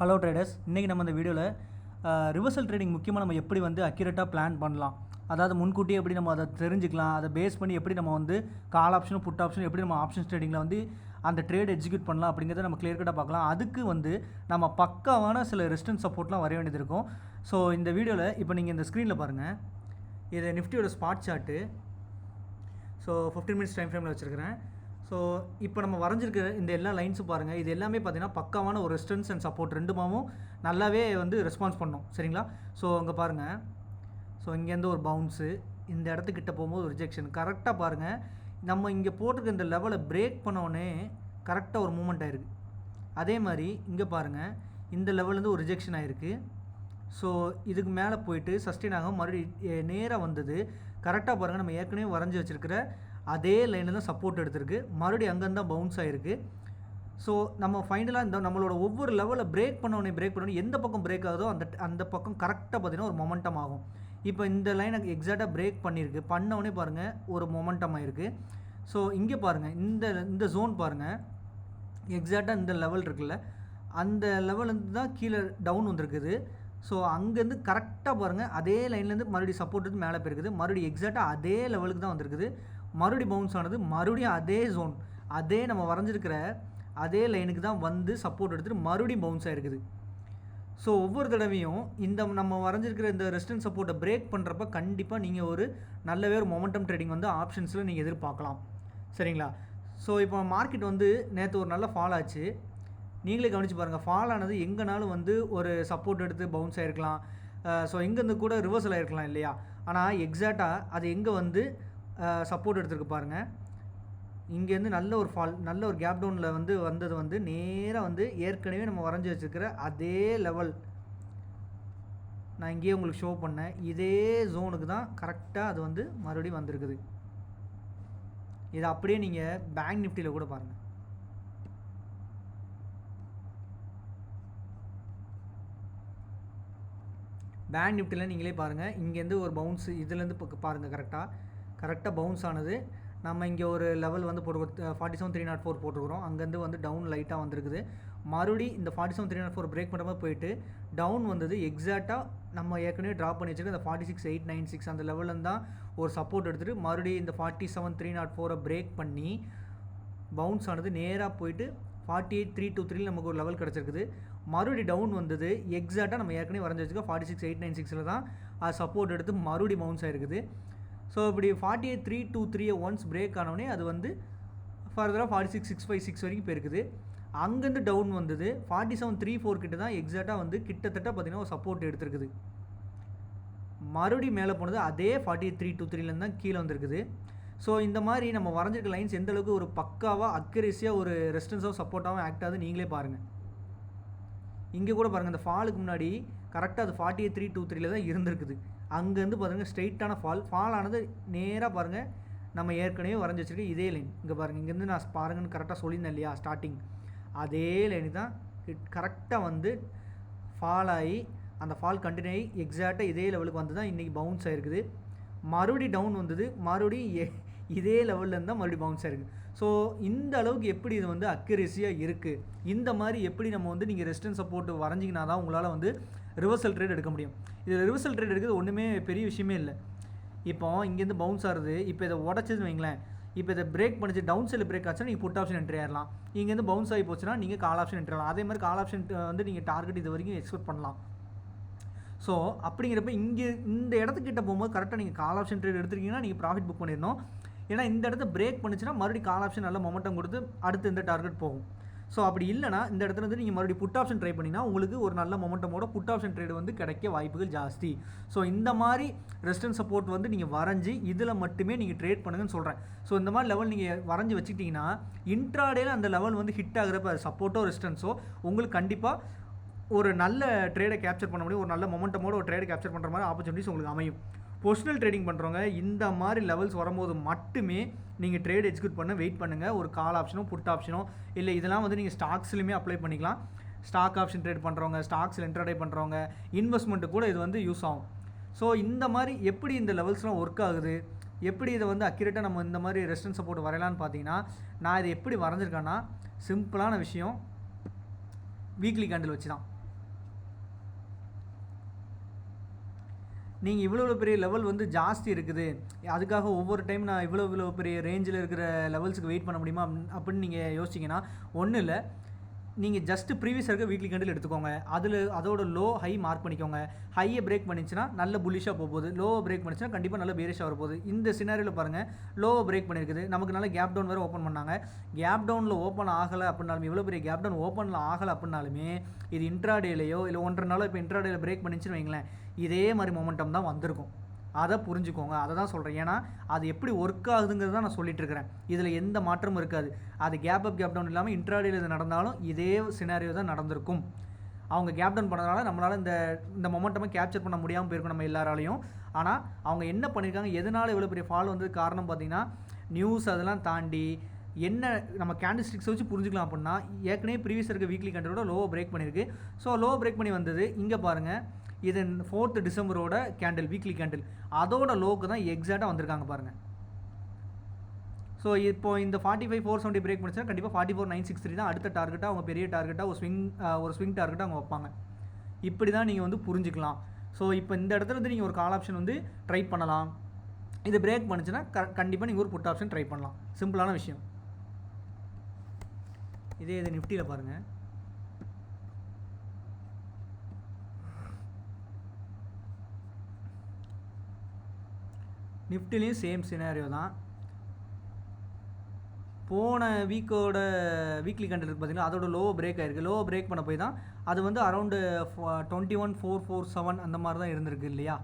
Hello traders, இன்றைக்கி நம்ம இந்த வீடியோவில் ரிவர்சல் ட்ரேடிங் முக்கியமாக நம்ம எப்படி வந்து அக்யூரேட்டாக பிளான் பண்ணலாம், அதாவது முன்கூட்டியே எப்படி நம்ம அதை தெரிஞ்சுக்கலாம், அதை பேஸ் பண்ணி எப்படி நம்ம வந்து கால் ஆப்ஷனும் புட் ஆப்ஷனும் எப்படி நம்ம ஆப்ஷன்ஸ் ட்ரேடிங்கில் வந்து அந்த ட்ரேட் எக்ஸிக்யூட் பண்ணலாம் அப்படிங்கிறத நம்ம கிளியர் கட்டாக பார்க்கலாம். அதுக்கு வந்து நம்ம பக்காவான சில ரெசிஸ்டன்ஸ் சப்போர்ட்லாம் வர வேண்டியது இருக்கும். ஸோ இந்த வீடியோவில் இப்போ நீங்கள் இந்த ஸ்க்ரீனில் பாருங்கள், இது நிஃப்டியோட spot chart. So 15 minutes time ஃப்ரேமில் வச்சுருக்கிறேன். ஸோ இப்போ நம்ம வரைஞ்சிருக்கிற இந்த எல்லா லைன்ஸும் பாருங்கள், இது எல்லாமே பார்த்தீங்கன்னா பக்காவான ஒரு ரெசிஸ்டன்ஸ் அண்ட் சப்போர்ட் ரெண்டுமாவும் நல்லாவே வந்து ரெஸ்பான்ஸ் பண்ணோம். சரிங்களா? ஸோ அங்கே பாருங்கள், ஸோ இங்கேருந்து ஒரு பவுன்ஸு, இந்த இடத்துக்கிட்ட போகும்போது ஒரு ரிஜெக்ஷன். கரெக்டாக பாருங்கள், நம்ம இங்கே போட்டிருக்க இந்த லெவலை பிரேக் பண்ணோடனே கரெக்டாக ஒரு மூமெண்ட் ஆகிருக்கு. அதே மாதிரி இங்கே பாருங்கள், இந்த லெவல்லேருந்து ஒரு ரிஜெக்ஷன் ஆகிருக்கு. ஸோ இதுக்கு மேலே போயிட்டு சஸ்டெயின் ஆகும், மறுபடியும் நேராக வந்தது. கரெக்டாக பாருங்கள், நம்ம ஏற்கனவே வரைஞ்சி வச்சுருக்கிற அதே லைனில் தான் சப்போர்ட் எடுத்திருக்கு, மறுபடியும் அங்கேருந்து தான் பவுன்ஸ் ஆகிருக்கு. ஸோ நம்ம ஃபைனலாக இந்த நம்மளோட ஒவ்வொரு லெவலில் பிரேக் பண்ணோடனே எந்த பக்கம் பிரேக் ஆகுதோ அந்த பக்கம் கரெக்டாக பார்த்திங்கன்னா ஒரு மொமெண்டம் ஆகும். இப்போ இந்த லைனை எக்ஸாக்டாக பிரேக் பண்ணியிருக்கு, பண்ணவுடனே பாருங்கள் ஒரு மொமெண்டம் ஆகிருக்கு. ஸோ இங்கே பாருங்கள், இந்த ஜோன் பாருங்கள், எக்ஸாக்டாக இந்த லெவல் இருக்குல்ல, அந்த லெவல்லேருந்து தான் கீழே டவுன் வந்துருக்குது. ஸோ அங்கேருந்து கரெக்டாக பாருங்கள், அதே லைன்லேருந்து மறுபடியும் சப்போர்ட் எடுத்து மேலே போயிருக்குது, மறுபடியும் எக்ஸாக்டாக அதே லெவலுக்கு தான் வந்திருக்குது, மறுபடியும் பவுன்ஸ் ஆனது, மறுபடியும் அதே ஜோன், அதே நம்ம வரைஞ்சிருக்கிற அதே லைனுக்கு தான் வந்து சப்போர்ட் எடுத்துகிட்டு மறுபடியும் பவுன்ஸ் ஆகிருக்குது. ஸோ ஒவ்வொரு தடவையும் இந்த நம்ம வரைஞ்சிருக்கிற இந்த ரெசிஸ்டன்ஸ் சப்போர்ட்டை பிரேக் பண்ணுறப்ப கண்டிப்பாக நீங்கள் ஒரு நல்லவே ஒரு மொமெண்டம் ட்ரேடிங் வந்து ஆப்ஷன்ஸில் நீங்கள் எதிர்பார்க்கலாம். சரிங்களா? ஸோ இப்போ மார்க்கெட் வந்து நேற்று ஒரு நல்ல ஃபால் ஆச்சு. நீங்களே கவனித்து பாருங்கள், ஃபால் ஆனது எங்கேனாலும் வந்து ஒரு சப்போர்ட் எடுத்து பவுன்ஸ் ஆகிருக்கலாம். ஸோ எங்கேருந்து கூட ரிவர்சல் ஆகிருக்கலாம் இல்லையா? ஆனால் எக்ஸாக்டாக அது எங்கே வந்து சப்போர்ட் எடுத்துருக்கு பாருங்கள், இங்கேருந்து நல்ல ஒரு ஃபால், நல்ல ஒரு கேப் டவுனில் வந்து வந்தது வந்து நேராக வந்து ஏற்கனவே நம்ம வரைஞ்சி வச்சுருக்கிற அதே லெவல், நான் இங்கேயே உங்களுக்கு ஷோ பண்ணேன், இதே ஜோனுக்கு தான் கரெக்டாக அது வந்து மறுபடியும் வந்திருக்குது. இதை அப்படியே நீங்கள் பேங்க் நிஃப்டியில் கூட பாருங்கள். பேங்க் நிஃப்டியில் நீங்களே பாருங்கள், இங்கேருந்து ஒரு பவுன்ஸு, இதுலேருந்து பாருங்கள், கரெக்டாக பவுன்ஸ் ஆனது. நம்ம இங்கே ஒரு லெவல் வந்து போட்டு 47,304 போட்டுருக்குறோம், அங்கேருந்து வந்து டவுன் லைட்டாக வந்திருக்குது. மறுபடி இந்த 47,304 பிரேக் பண்ணுற மாதிரி போயிட்டு டவுன் வந்தது. எக்ஸாக்டாக நம்ம ஏற்கனவே ட்ராப் பண்ணி வச்சுருக்க இந்த 46,896 அந்த லெவலில் தான் ஒரு சப்போர்ட் எடுத்துகிட்டு மறுபடியும் இந்த 47,304 பிரேக் பண்ணி பவுன்ஸ் ஆனது, நேராக போயிட்டு 48,323 நமக்கு ஒரு லெவல் கிடச்சிருக்குது. மறுபடியும் டவுன் வந்தது, எக்ஸாக்டாக நம்ம ஏற்கனவே வரைஞ்சி வச்சுக்க 46,896 தான் அது சப்போர்ட் எடுத்து மறுபடியும் பவுன்ஸ் ஆகிருக்குது. ஸோ இப்படி 48,323 ஒன்ஸ் பிரேக் ஆனோடனே அது வந்து ஃபர்தராக 46,656 வரைக்கும் போயிருக்குது. அங்கேருந்து டவுன் வந்தது 47,34 கிட்ட தான் எக்ஸாக்டாக வந்து கிட்டத்தட்ட பார்த்திங்கன்னா ஒரு சப்போர்ட் எடுத்துருக்குது. மறுபடியும் மேலே போனது அதே 48,323 தான் கீழே வந்திருக்குது. ஸோ இந்த மாதிரி நம்ம வரைஞ்சிருக்க லைன்ஸ் எந்த அளவுக்கு ஒரு பக்காவாக அக்யூரேசியாக ஒரு ரெசிஸ்டன்ஸாக சப்போர்ட்டாகவும் ஆக்ட் ஆகுது நீங்களே பாருங்கள். இங்கே கூட பாருங்கள், இந்த ஃபாலுக்கு முன்னாடி கரெக்டாக அது 48,323 தான் இருந்திருக்குது. அங்கேருந்து பாருங்கள் ஸ்ட்ரெயிட்டான ஃபால் ஆனது நேராக பாருங்கள், நம்ம ஏற்கனவே வரைஞ்சி வச்சுருக்கேன் இதே லைன். இங்கே பாருங்கள், இங்கேருந்து நான் பாருங்கன்னு கரெக்டாக சொல்லியிருந்தேன் இல்லையா ஸ்டார்டிங், அதே லைனு தான் கரெக்டாக வந்து ஃபால் ஆகி அந்த ஃபால் கண்டினியூ ஆகி எக்ஸாக்டாக இதே லெவலுக்கு வந்து தான் இன்றைக்கி பவுன்ஸ் ஆகிருக்குது. மறுபடியும் டவுன் வந்தது, மறுபடியும் இதே லெவலில் இருந்தால் மறுபடியும் பவுன்ஸ் ஆகிருக்கு. ஸோ இந்த அளவுக்கு எப்படி இது வந்து அக்யூரேசியாக இருக்குது, இந்த மாதிரி எப்படி நம்ம வந்து நீங்கள் ரெசிஸ்டன்ஸ் சப்போர்ட் வரைஞ்சிங்கன்னா தான் உங்களால் வந்து ரிவர்சல் ட்ரேட் எடுக்க முடியும். இது ரிவர்சல் ட்ரேட் எடுக்கிறது ஒன்றுமே பெரிய விஷயமே இல்லை. இப்போ இங்கேருந்து பவுன்ஸ் ஆகுது, இப்போ இதை உடச்சதுன்னு வைங்களேன், இப்போ இதை பிரேக் பண்ணிச்சு டவுன் சைடில் பிரேக் ஆச்சுன்னா நீங்கள் புட் ஆப்ஷன் என்ட்ரி ஆயிடலாம். இங்கேருந்து பவுன்ஸ் ஆகி போச்சுன்னா நீங்கள் கால் ஆப்ஷன் என்ட்ரி ஆகலாம். அதே மாதிரி கால் ஆப்ஷன் வந்து நீங்கள் டார்கெட் இது வரைக்கும் எக்ஸ்பெக்ட் பண்ணலாம். ஸோ அப்படிங்கிறப்ப இங்கே இந்த இடத்துக்கிட்ட போகும்போது கரெக்டாக நீங்கள் கால் ஆப்ஷன் ட்ரேட் எடுத்துருக்கீங்கன்னா நீங்கள் ப்ராஃபிட் புக் பண்ணிடணும். ஏன்னா இந்த இடத்த பிரேக் பண்ணிச்சுன்னா மறுபடியும் கால் ஆப்ஷன் நல்ல மொமெண்டம் கொடுத்து அடுத்து இந்த டார்கெட் போகும். ஸோ அப்படி இல்லைனா இந்த இடத்துல வந்து நீங்கள் மறுபடியும் புட் ஆப்ஷன் ட்ரை பண்ணிங்கன்னா உங்களுக்கு ஒரு நல்ல மொமெண்டமோட புட் ஆப்ஷன் ட்ரேட் வந்து கிடைக்க வாய்ப்புகள் ஜாஸ்தி. ஸோ இந்த மாதிரி ரெசிஸ்டன்ஸ் சப்போர்ட் வந்து நீங்கள் வரைஞ்சி இதில் மட்டுமே நீங்கள் ட்ரேட் பண்ணுங்கன்னு சொல்கிறேன். ஸோ இந்த மாதிரி லெவல் நீங்கள் வரைஞ்சி வச்சுக்கிட்டிங்கன்னா இன்ட்ராடேல அந்த லெவல் வந்து ஹிட் ஆகிறப்ப சப்போர்ட்டோ ரெசிஸ்டன்ஸோ உங்களுக்கு கண்டிப்பாக ஒரு நல்ல ட்ரேடை கேப்சர் பண்ண முடியும், ஒரு நல்ல மொமெண்டமோட ஒரு ட்ரேடை கேப்சர் பண்ணுற மாதிரி ஆப்பர்ச்சுனிட்டிஸ் உங்களுக்கு அமையும். பொசிஷனல் ட்ரேடிங் பண்ணுறவங்க இந்த மாதிரி லெவல்ஸ் வரும்போது மட்டுமே நீங்கள் ட்ரேட் எக்ஸிக்யூட் பண்ண வெயிட் பண்ணுங்கள். ஒரு கால் ஆப்ஷனோ புட் ஆப்ஷனோ இல்லை, இதெல்லாம் வந்து நீங்கள் ஸ்டாக்ஸ்லையுமே அப்ளை பண்ணிக்கலாம். ஸ்டாக் ஆப்ஷன் ட்ரேட் பண்ணுறவங்க, ஸ்டாக்ஸில் இன்ட்ராடே பண்ணுறவங்க, இன்வெஸ்ட்மெண்ட்டு கூட இது வந்து யூஸ் ஆகும். ஸோ இந்த மாதிரி எப்படி இந்த லெவல்ஸ்லாம் ஒர்க் ஆகுது, எப்படி இதை வந்து அக்யூரேட்டாக நம்ம இந்த மாதிரி ரெசிஸ்டன்ஸ் சப்போர்ட் வரையலான்னு பார்த்தீங்கன்னா, நான் இதை எப்படி வரைஞ்சிருக்கேன்னா சிம்பிளான விஷயம், வீக்லி கேண்டில் வச்சு தான். நீங்கள் இவ்வளோ பெரிய லெவல் வந்து ஜாஸ்தி இருக்குது, அதுக்காக ஒவ்வொரு டைம் நான் இவ்வளோ பெரிய ரேஞ்சில் இருக்கிற லெவல்ஸுக்கு வெயிட் பண்ண முடியுமா அப்படின்னு நீங்கள் யோசிச்சிங்கன்னா ஒன்றும் இல்லை. நீங்கள் ஜஸ்ட்டு ப்ரீவியஸ் இருக்க வீக்லி கேண்டில் எடுத்துக்கோங்க. அதோட லோ ஹை மார்க் பண்ணிக்கோங்க. ஹையை பிரேக் பண்ணிச்சுன்னா நல்ல புல்லிஷாக போகுது, லோவை பிரேக் பண்ணிச்சுன்னா கண்டிப்பாக நல்ல பேரிஷாக வரப்போகுது. இந்த சினாரியில் பாருங்கள், லோவை பிரேக் பண்ணியிருக்குது, நமக்கு நல்ல கேப் டவுன் வேறு ஓப்பன் பண்ணாங்க. கேப் டவுனில் ஓப்பன் ஆகலை அப்படின்னாலுமே, இவ்வளோ பெரிய கேப் டவுன் ஓப்பனில் ஆகலை அப்படின்னாலுமே இது இன்ட்ராடேலையோ இல்லை 1.5 நாளோ இப்போ இன்ட்ராடேயில் பிரேக் பண்ணிச்சுன்னு வைங்களேன், இதே மாதிரி மொமெண்டம் தான் வந்திருக்கும். அதை புரிஞ்சுக்கோங்க. அதை தான் சொல்கிறேன். ஏன்னா அது எப்படி ஒர்க் ஆகுதுங்கிறது தான் நான் சொல்லிட்டு இருக்கிறேன். இதில் எந்த மாற்றமும் இருக்காது. அது கேப் அப் கேப் டவுன் இல்லாமல் இன்ட்ராடேயில் இது நடந்தாலும் இதே சினாரியோ தான் நடந்திருக்கும். அவங்க கேப் டவுன் பண்ணதுனால நம்மளால் இந்த மொமெண்டமை கேப்சர் பண்ண முடியாமல் போயிருக்கும் நம்ம எல்லாராலையும். ஆனால் அவங்க என்ன பண்ணியிருக்காங்க, எதனால் இவ்வளோ பெரிய ஃபால் வந்து காரணம் பார்த்தீங்கன்னா, நியூஸ் அதெல்லாம் தாண்டி என்ன நம்ம கேண்டில்ஸ்டிக்ஸ் வச்சு புரிஞ்சுக்கலாம் அப்படின்னா, ஏற்கனவே ப்ரீவியஸ் இருக்க வீக்லி கேண்டிலோட லோவை பிரேக் பண்ணியிருக்கு. ஸோ லோவை பிரேக் பண்ணி வந்தது. இங்கே பாருங்கள், இது 4th டிசம்பரோட கேண்டில், வீக்லி கேண்டில், அதோட லோக்கு தான் எக்ஸாக்டாக வந்திருக்காங்க பாருங்கள். ஸோ இப்போ இந்த 45,470 பிரேக் பண்ணிச்சுன்னா கண்டிப்பாக 44,963 தான் அடுத்த டார்கெட்டாக, அவங்க பெரிய டார்கெட்டாக ஒரு ஸ்விங் டார்கெட்டாக அவங்க வைப்பாங்க. இப்படி தான் நீங்கள் வந்து புரிஞ்சுக்கலாம். ஸோ இப்போ இந்த இடத்துல இருந்து நீங்கள் ஒரு கால் ஆப்ஷன் வந்து ட்ரை பண்ணலாம். இது பிரேக் பண்ணிச்சுன்னா கண்டிப்பாக நீங்கள் ஒரு புட் ஆப்ஷன் ட்ரை பண்ணலாம். சிம்பிளான விஷயம். இது நிஃப்டியில் பாருங்கள். நிஃப்டிலையும் சேம் சினாரியோ தான். போன வீக்கோட வீக்லி கேண்டில் இருக்குது பார்த்தீங்கன்னா, அதோட லோவை பிரேக் ஆகிருக்கு. லோவை பிரேக் பண்ண போய் தான் அது வந்து அரௌண்டு 21,447 அந்த மாதிரி தான் இருந்திருக்கு இல்லையா?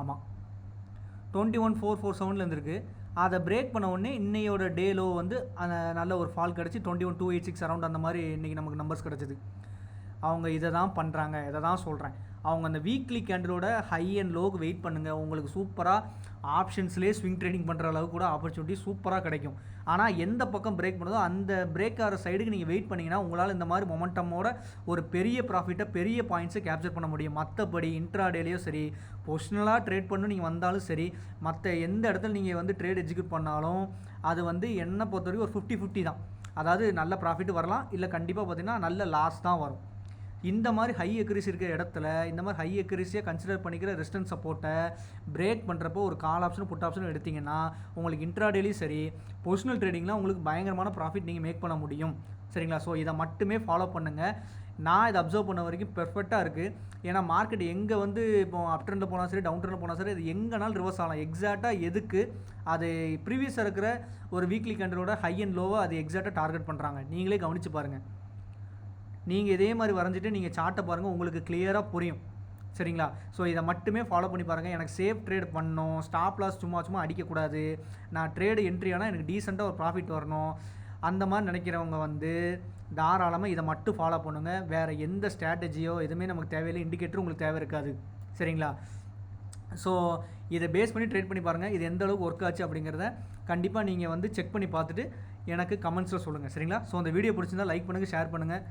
ஆமாம், 21,447 இருந்திருக்கு. அதை பிரேக் பண்ண உடனே இன்னையோட டே லோ வந்து நல்ல ஒரு ஃபால் கிடச்சி 21,286 அரௌண்ட் அந்த மாதிரி இன்றைக்கி நமக்கு நம்பர்ஸ் கிடச்சிது. அவங்க இதை தான் பண்ணுறாங்க. இதை தான் சொல்கிறேன். அவங்க அந்த வீக்லி கேண்டிலோட ஹை அண்ட் லோக்கு வெயிட் பண்ணுங்கள். உங்களுக்கு சூப்பராக ஆப்ஷன்ஸ்லேயே ஸ்விங் ட்ரேடிங் பண்ணுற அளவுக்கு கூட ஆப்பர்ச்சுனிட்டி சூப்பராக கிடைக்கும். ஆனால் எந்த பக்கம் பிரேக் பண்ணுதோ அந்த பிரேக் ஆகிற சைடுக்கு நீங்கள் வெயிட் பண்ணிங்கன்னா உங்களால் இந்த மாதிரி மொமெண்டமோட ஒரு பெரிய ப்ராஃபிட்டை, பெரிய பாயிண்ட்ஸை கேப்சர் பண்ண முடியும். மற்றபடி இன்ட்ராடேலையோ சரி, பொசிஷனலாக ட்ரேட் பண்ணணும் நீங்கள் வந்தாலும் சரி, மற்ற எந்த இடத்துல நீங்கள் வந்து ட்ரேட் எக்ஸிக்யூட் பண்ணாலும் அது வந்து என்னை பொறுத்த வரைக்கும் ஒரு 50-50 தான். அதாவது நல்ல ப்ராஃபிட் வரலாம், இல்லை கண்டிப்பாக பார்த்தீங்கன்னா நல்ல லாஸ் தான் வரும். இந்த மாதிரி ஹை அக்யூரசி இருக்கிற இடத்துல இந்த மாதிரி ஹை அக்யூரசியாக கன்சிடர் பண்ணிக்கிற ரெசிஸ்டன்ஸ் சப்போர்ட்டை பிரேக் பண்ணுறப்போ ஒரு கால் ஆப்ஷன் புட் ஆப்ஷன் எடுத்திங்கன்னா உங்களுக்கு இன்ட்ராடேலையும் சரி, பொசிஷனல் ட்ரேடிங்லாம் உங்களுக்கு பயங்கரமான ப்ராஃபிட் நீங்கள் மேக் பண்ண முடியும். சரிங்களா? ஸோ இதை மட்டுமே ஃபாலோ பண்ணுங்கள். நான் இதை அப்சர்வ் பண்ண வரைக்கும் பெர்ஃபெக்டாக இருக்குது. ஏன்னா மார்க்கெட் எங்கே வந்து இப்போ அப் ட்ரெண்டில் போனால் சரி, டவுன் ட்ரெண்டில் போனால் சரி, அது எங்கேனாலும் ரிவர்ஸ் ஆகலாம். எக்ஸாக்டாக எதுக்கு அது ப்ரீவியஸாக இருக்கிற ஒரு வீக்லி கேண்டிலோட ஹை அண்ட் லோவை அது எக்ஸாக்டாக டார்கெட் பண்ணுறாங்க. நீங்களே கவனித்து பாருங்கள். நீங்கள் இதே மாதிரி வரைஞ்சிட்டு நீங்கள் சார்ட்டை பாருங்கள், உங்களுக்கு கிளியராக புரியும். சரிங்களா? ஸோ இதை மட்டுமே ஃபாலோ பண்ணி பாருங்கள். எனக்கு சேஃப் ட்ரேட் பண்ணணும், ஸ்டாப் லாஸ் சும்மா அடிக்கக்கூடாது, நான் ட்ரேடு என்ட்ரி ஆனால் எனக்கு டீசெண்டாக ஒரு ப்ராஃபிட் வரணும், அந்த மாதிரி நினைக்கிறவங்க வந்து தாராளமாக இதை மட்டும் ஃபாலோ பண்ணுங்கள். வேறு எந்த ஸ்ட்ராட்டஜியோ எதுவுமே நமக்கு தேவையில்லை, இண்டிகேட்டரும் உங்களுக்கு தேவை இருக்காது. சரிங்களா? ஸோ இதை பேஸ் பண்ணி ட்ரேட் பண்ணி பாருங்கள். இது எந்த அளவுக்கு ஒர்க் ஆச்சு அப்படிங்கிறத கண்டிப்பாக நீங்கள் வந்து செக் பண்ணி பார்த்துட்டு எனக்கு கமெண்ட்ஸில் சொல்லுங்கள். சரிங்களா? ஸோ அந்த வீடியோ பிடிச்சிருந்தால் லைக் பண்ணுங்கள், ஷேர் பண்ணுங்கள்,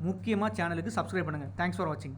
முக்கியமாக சேனலுக்கு சப்ஸ்கிரைப் பண்ணுங்கள். தேங்க்ஸ் ஃபார் வாட்சிங்.